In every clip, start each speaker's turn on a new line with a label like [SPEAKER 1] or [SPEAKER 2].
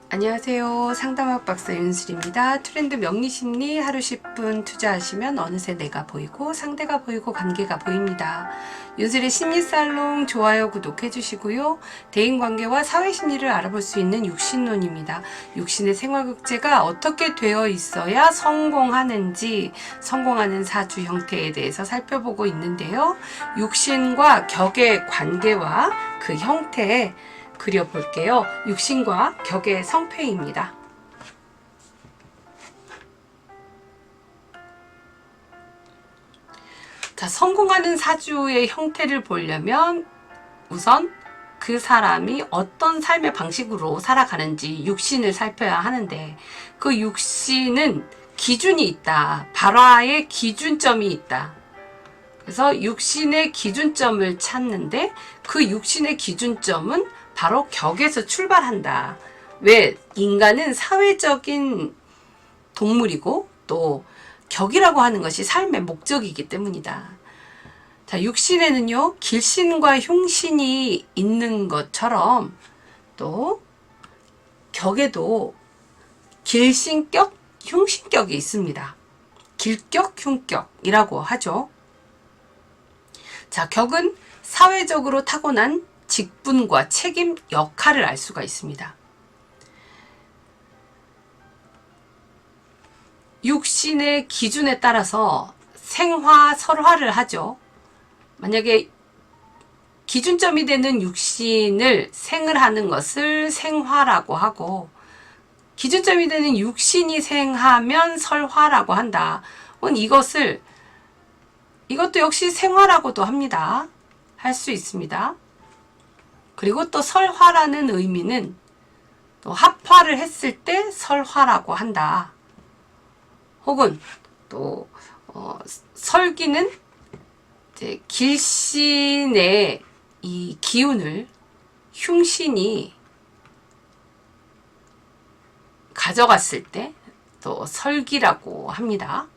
[SPEAKER 1] 안녕하세요. 상담학 박사 윤슬입니다. 트렌드 명리심리 하루 10분 투자하시면 어느새 내가 보이고 상대가 보이고 관계가 보입니다. 윤슬의 심리살롱 좋아요 구독해 주시고요. 대인관계와 사회심리를 알아볼 수 있는 육신론입니다. 육신의 생활극제가 어떻게 되어 있어야 성공하는지 성공하는 사주 형태에 대해서 살펴보고 있는데요. 육신과 격의 관계와 그 형태에 그려볼게요. 육신과 격의 성패입니다. 자, 성공하는 사주의 형태를 보려면 우선 그 사람이 어떤 삶의 방식으로 살아가는지 육신을 살펴야 하는데, 그 육신은 기준이 있다. 발화의 기준점이 있다. 그래서 육신의 기준점을 찾는데, 그 육신의 기준점은 바로 격에서 출발한다. 왜? 인간은 사회적인 동물이고 또 격이라고 하는 것이 삶의 목적이기 때문이다. 자, 육신에는요, 길신과 흉신이 있는 것처럼 또 격에도 길신격, 흉신격이 있습니다. 길격, 흉격이라고 하죠. 자, 격은 사회적으로 타고난 직분과 책임, 역할을 알 수가 있습니다. 육신의 기준에 따라서 생화, 설화를 하죠. 만약에 기준점이 되는 육신을 생을 하는 것을 생화라고 하고, 기준점이 되는 육신이 생하면 설화라고 한다. 이것도 역시 생화라고도 합니다. 할 수 있습니다. 그리고 또 설화라는 의미는 또 합화를 했을 때 설화라고 한다. 혹은 또 설기는 이제 길신의 이 기운을 흉신이 가져갔을 때 또 설기라고 합니다.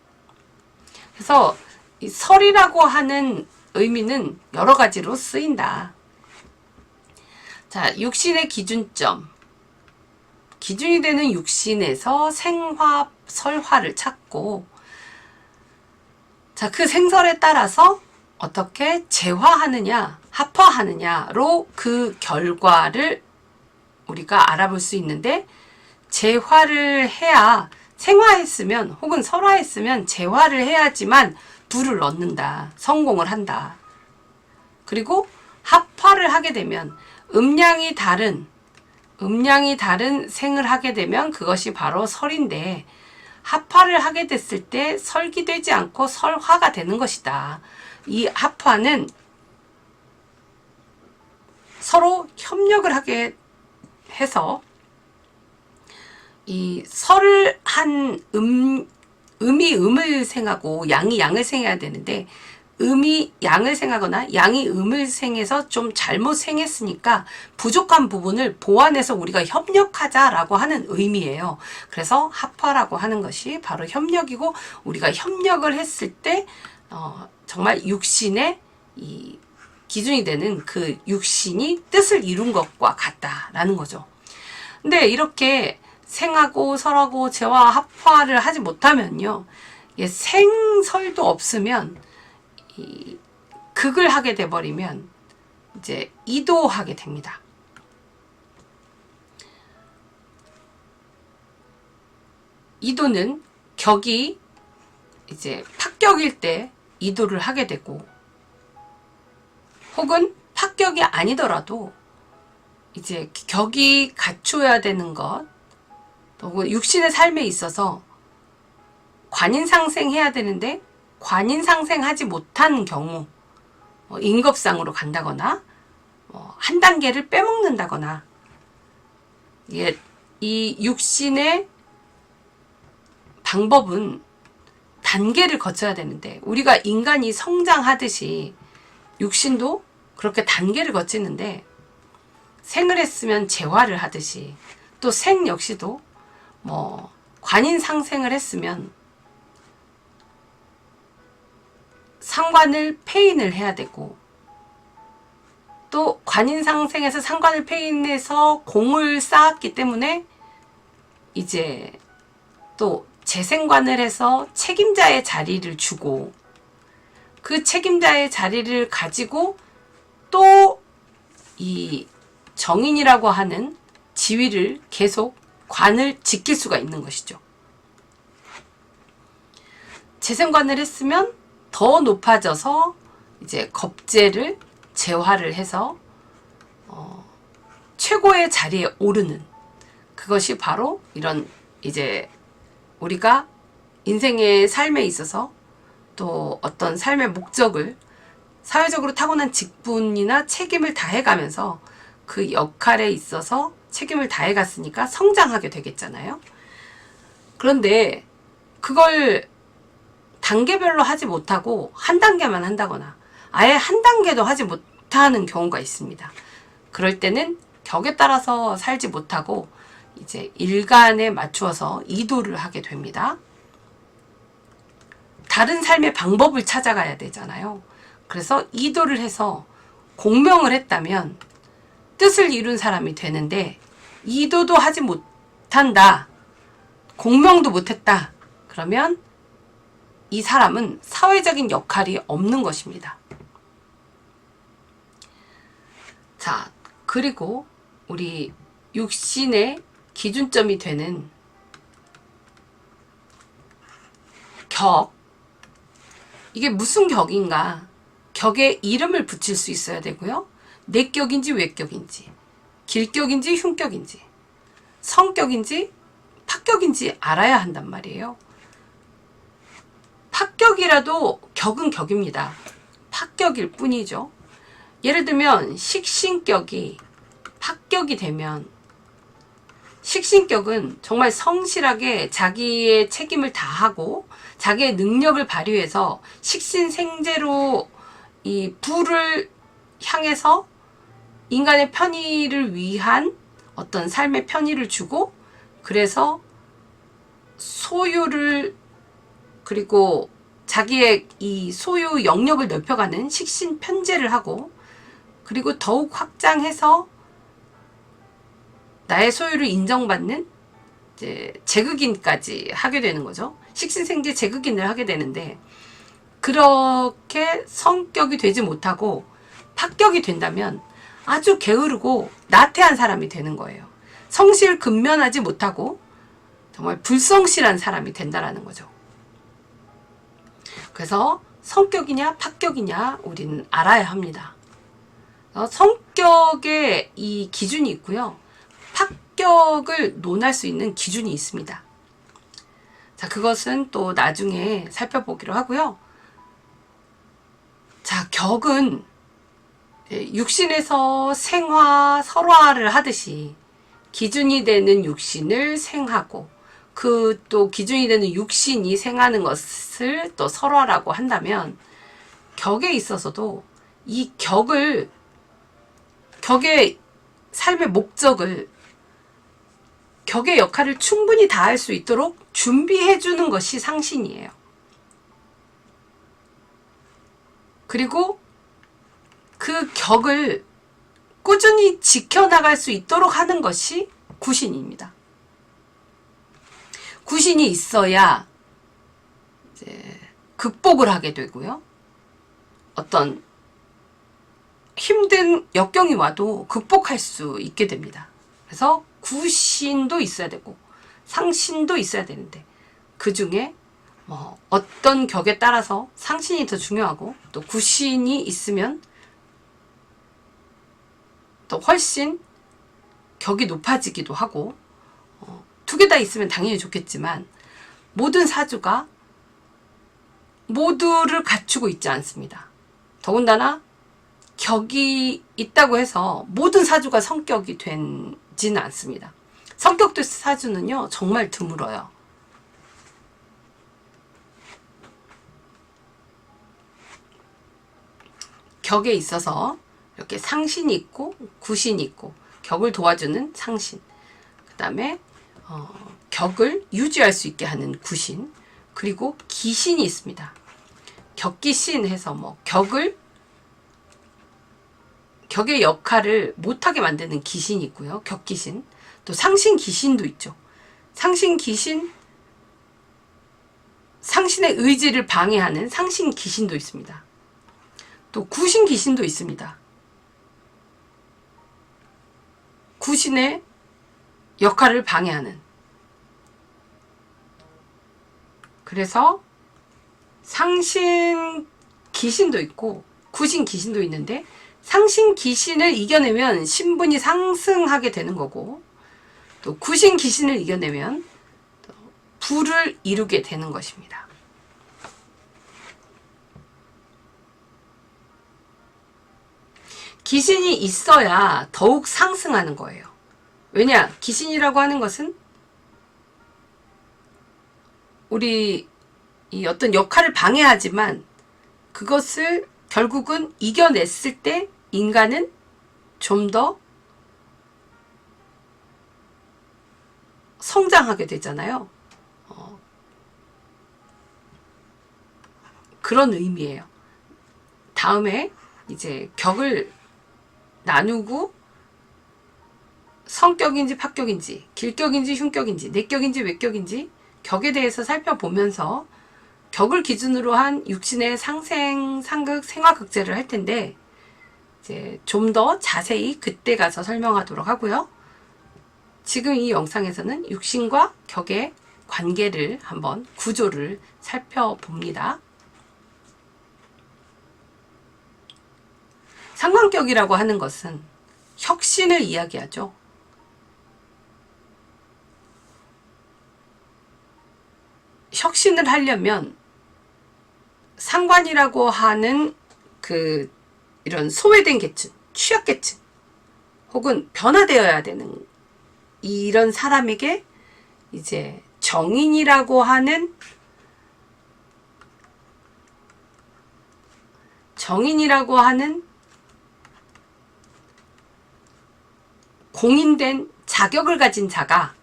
[SPEAKER 1] 그래서 이 설이라고 하는 의미는 여러 가지로 쓰인다. 자, 육신의 기준점. 기준이 되는 육신에서 생화, 설화를 찾고, 자, 그 생설에 따라서 어떻게 재화하느냐, 합화하느냐로 그 결과를 우리가 알아볼 수 있는데, 재화를 해야, 생화했으면 혹은 설화했으면 재화를 해야지만 부를 얻는다. 성공을 한다. 그리고 합화를 하게 되면 음량이 다른 생을 하게 되면 그것이 바로 설인데, 합화를 하게 됐을 때 설기되지 않고 설화가 되는 것이다. 이 합화는 서로 협력을 하게 해서 이 설을 한 음이 음을 생하고 양이 양을 생해야 되는데, 음이 양을 생하거나 양이 음을 생해서 좀 잘못 생했으니까 부족한 부분을 보완해서 우리가 협력하자라고 하는 의미예요. 그래서 합화라고 하는 것이 바로 협력이고, 우리가 협력을 했을 때 정말 육신의 이 기준이 되는 그 육신이 뜻을 이룬 것과 같다라는 거죠. 근데 이렇게 생하고 설하고 재화 합화를 하지 못하면요, 생설도 없으면 이 극을 하게 돼버리면 이제 이도하게 됩니다. 이도는 격이 이제 파격일 때 이도를 하게 되고, 혹은 파격이 아니더라도 이제 격이 갖춰야 되는 것, 혹은 육신의 삶에 있어서 관인상생해야 되는데 관인상생하지 못한 경우, 인겁상으로 간다거나 한 단계를 빼먹는다거나, 이 육신의 방법은 단계를 거쳐야 되는데, 우리가 인간이 성장하듯이 육신도 그렇게 단계를 거치는데, 생을 했으면 재화를 하듯이 또 생 역시도 관인상생을 했으면 상관을 폐인을 해야 되고, 또 관인상생에서 상관을 폐인해서 공을 쌓았기 때문에 이제 또 재생관을 해서 책임자의 자리를 주고 그 책임자의 자리를 가지고 또 이 정인이라고 하는 지위를 계속 관을 지킬 수가 있는 것이죠. 재생관을 했으면 더 높아져서 이제 겁재를 재화를 해서 최고의 자리에 오르는 그것이 바로 이런 이제 우리가 인생의 삶에 있어서 또 어떤 삶의 목적을 사회적으로 타고난 직분이나 책임을 다해가면서 그 역할에 있어서 책임을 다해갔으니까 성장하게 되겠잖아요. 그런데 그걸 단계별로 하지 못하고 한 단계만 한다거나 아예 한 단계도 하지 못하는 경우가 있습니다. 그럴 때는 격에 따라서 살지 못하고 이제 일간에 맞추어서 이도를 하게 됩니다. 다른 삶의 방법을 찾아가야 되잖아요. 그래서 이도를 해서 공명을 했다면 뜻을 이룬 사람이 되는데 이도도 하지 못한다. 공명도 못했다. 그러면 이 사람은 사회적인 역할이 없는 것입니다. 자, 그리고 우리 육신의 기준점이 되는 격. 이게 무슨 격인가? 격에 이름을 붙일 수 있어야 되고요. 내격인지 외격인지, 길격인지 흉격인지, 성격인지 파격인지 알아야 한단 말이에요. 파격이라도 격은 격입니다. 파격일 뿐이죠. 예를 들면 식신격이 파격이 되면 식신격은 정말 성실하게 자기의 책임을 다하고 자기의 능력을 발휘해서 식신생재로 이 부를 향해서 인간의 편의를 위한 어떤 삶의 편의를 주고 그래서 소유를 그리고 자기의 이 소유 영역을 넓혀가는 식신 편재를 하고 그리고 더욱 확장해서 나의 소유를 인정받는 이제 제극인까지 하게 되는 거죠. 식신생재 제극인을 하게 되는데 그렇게 성격이 되지 못하고 파격이 된다면 아주 게으르고 나태한 사람이 되는 거예요. 성실 근면하지 못하고 정말 불성실한 사람이 된다라는 거죠. 그래서 성격이냐 파격이냐 우리는 알아야 합니다. 성격에 이 기준이 있고요. 파격을 논할 수 있는 기준이 있습니다. 자, 그것은 또 나중에 살펴보기로 하고요. 자, 격은 육신에서 생화, 설화를 하듯이 기준이 되는 육신을 생하고 그 또 기준이 되는 육신이 생하는 것을 또 설화라고 한다면 격에 있어서도 이 격의 삶의 목적을 격의 역할을 충분히 다할 수 있도록 준비해 주는 것이 상신이에요. 그리고 그 격을 꾸준히 지켜나갈 수 있도록 하는 것이 구신입니다. 구신이 있어야 이제 극복을 하게 되고요. 어떤 힘든 역경이 와도 극복할 수 있게 됩니다. 그래서 구신도 있어야 되고 상신도 있어야 되는데 그 중에 어떤 격에 따라서 상신이 더 중요하고 또 구신이 있으면 또 훨씬 격이 높아지기도 하고 두 개 다 있으면 당연히 좋겠지만 모든 사주가 모두를 갖추고 있지 않습니다. 더군다나 격이 있다고 해서 모든 사주가 성격이 되지는 않습니다. 성격도 사주는요 정말 드물어요. 격에 있어서 이렇게 상신이 있고 구신이 있고 격을 도와주는 상신, 그 다음에 격을 유지할 수 있게 하는 구신, 그리고 기신이 있습니다. 격기신 해서 격의 역할을 못하게 만드는 기신이 있고요. 격기신, 또 상신 기신도 있죠. 상신 귀신, 상신의 의지를 방해하는 상신 귀신도 있습니다. 또 구신 귀신도 있습니다. 구신의 역할을 방해하는. 그래서 상신 귀신도 있고 구신 귀신도 있는데, 상신 귀신을 이겨내면 신분이 상승하게 되는 거고, 또 구신 귀신을 이겨내면 부를 이루게 되는 것입니다. 귀신이 있어야 더욱 상승하는 거예요. 왜냐? 귀신이라고 하는 것은 우리 이 어떤 역할을 방해하지만 그것을 결국은 이겨냈을 때 인간은 좀 더 성장하게 되잖아요. 그런 의미예요. 다음에 이제 격을 나누고 성격인지 파격인지, 길격인지 흉격인지, 내격인지 외격인지 격에 대해서 살펴보면서 격을 기준으로 한 육신의 상생, 상극, 생화극제를 할 텐데, 이제 좀 더 자세히 그때 가서 설명하도록 하고요. 지금 이 영상에서는 육신과 격의 관계를 한번 구조를 살펴봅니다. 상관격이라고 하는 것은 혁신을 이야기하죠. 혁신을 하려면 상관이라고 하는 이런 소외된 계층, 취약계층 혹은 변화되어야 되는 이런 사람에게 이제 정인이라고 하는 공인된 자격을 가진 자가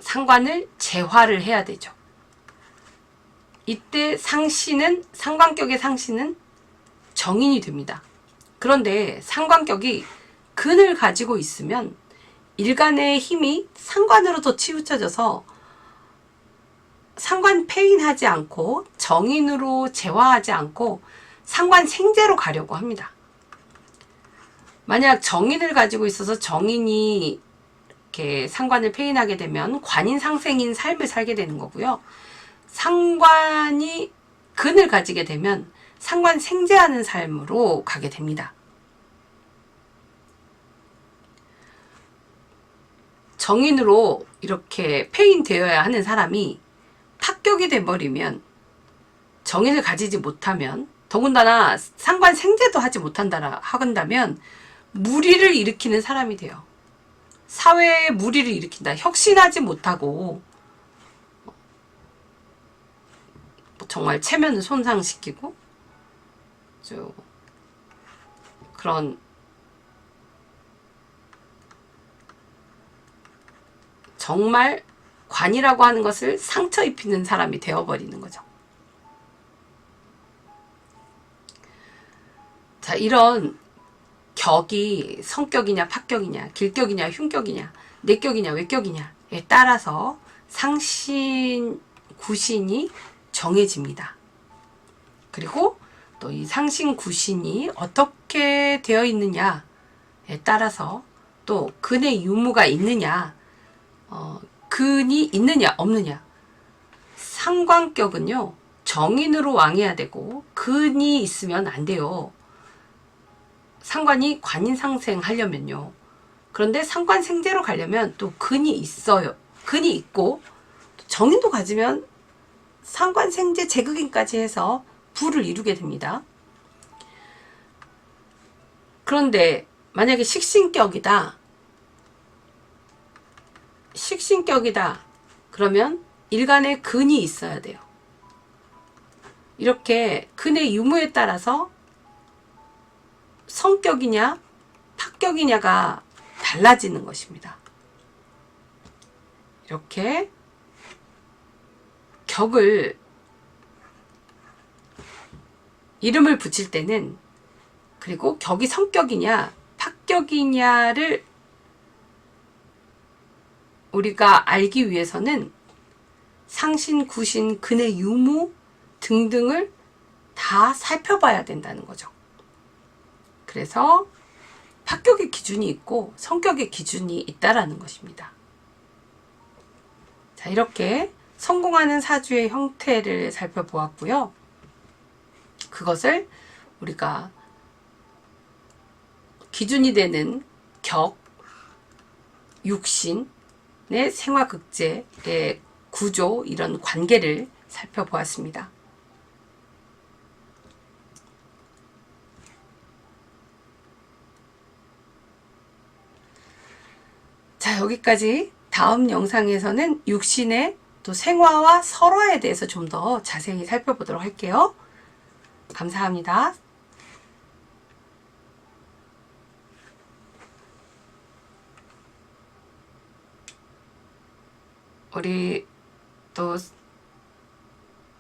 [SPEAKER 1] 상관을 제화를 해야 되죠. 이때 상관격의 상신은 정인이 됩니다. 그런데 상관격이 근을 가지고 있으면 일간의 힘이 상관으로 더 치우쳐져서 상관 폐인하지 않고 정인으로 제화하지 않고 상관 생제로 가려고 합니다. 만약 정인을 가지고 있어서 정인이 이렇게 상관을 폐인하게 되면 관인 상생인 삶을 살게 되는 거고요. 상관이 근을 가지게 되면 상관 생제하는 삶으로 가게 됩니다. 정인으로 이렇게 폐인되어야 하는 사람이 파격이 돼버리면, 정인을 가지지 못하면, 더군다나 상관 생제도 하지 한다면 무리를 일으키는 사람이 돼요. 사회에 무리를 일으킨다. 혁신하지 못하고 정말 체면을 손상시키고 그런 정말 관이라고 하는 것을 상처 입히는 사람이 되어버리는 거죠. 자, 이런 격이 성격이냐 파격이냐, 길격이냐 흉격이냐, 내격이냐 외격이냐에 따라서 상신, 구신이 정해집니다. 그리고 또 이 상신, 구신이 어떻게 되어 있느냐에 따라서 또 근의 유무가 있느냐, 근이 있느냐 없느냐. 상관격은요, 정인으로 왕해야 되고 근이 있으면 안 돼요. 상관이 관인상생 하려면요. 그런데 상관 생제로 가려면 또 근이 있어요. 근이 있고 정인도 가지면 상관 생제 제극인까지 해서 부를 이루게 됩니다. 그런데 만약에 식신격이다. 그러면 일간에 근이 있어야 돼요. 이렇게 근의 유무에 따라서 성격이냐 파격이냐가 달라지는 것입니다. 이렇게 격을 이름을 붙일 때는, 그리고 격이 성격이냐 파격이냐를 우리가 알기 위해서는 상신, 구신, 근의 유무 등등을 다 살펴봐야 된다는 거죠. 그래서 합격의 기준이 있고 성격의 기준이 있다라는 것입니다. 자, 이렇게 성공하는 사주의 형태를 살펴보았고요. 그것을 우리가 기준이 되는 격, 육신의 생화극제의 구조, 이런 관계를 살펴보았습니다. 자, 여기까지. 다음 영상에서는 육신의 또 생화와 설화에 대해서 좀 더 자세히 살펴보도록 할게요. 감사합니다. 우리 또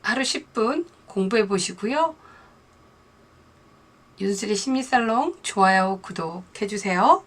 [SPEAKER 1] 하루 10분 공부해 보시고요. 윤슬이 심리살롱 좋아요, 구독해 주세요.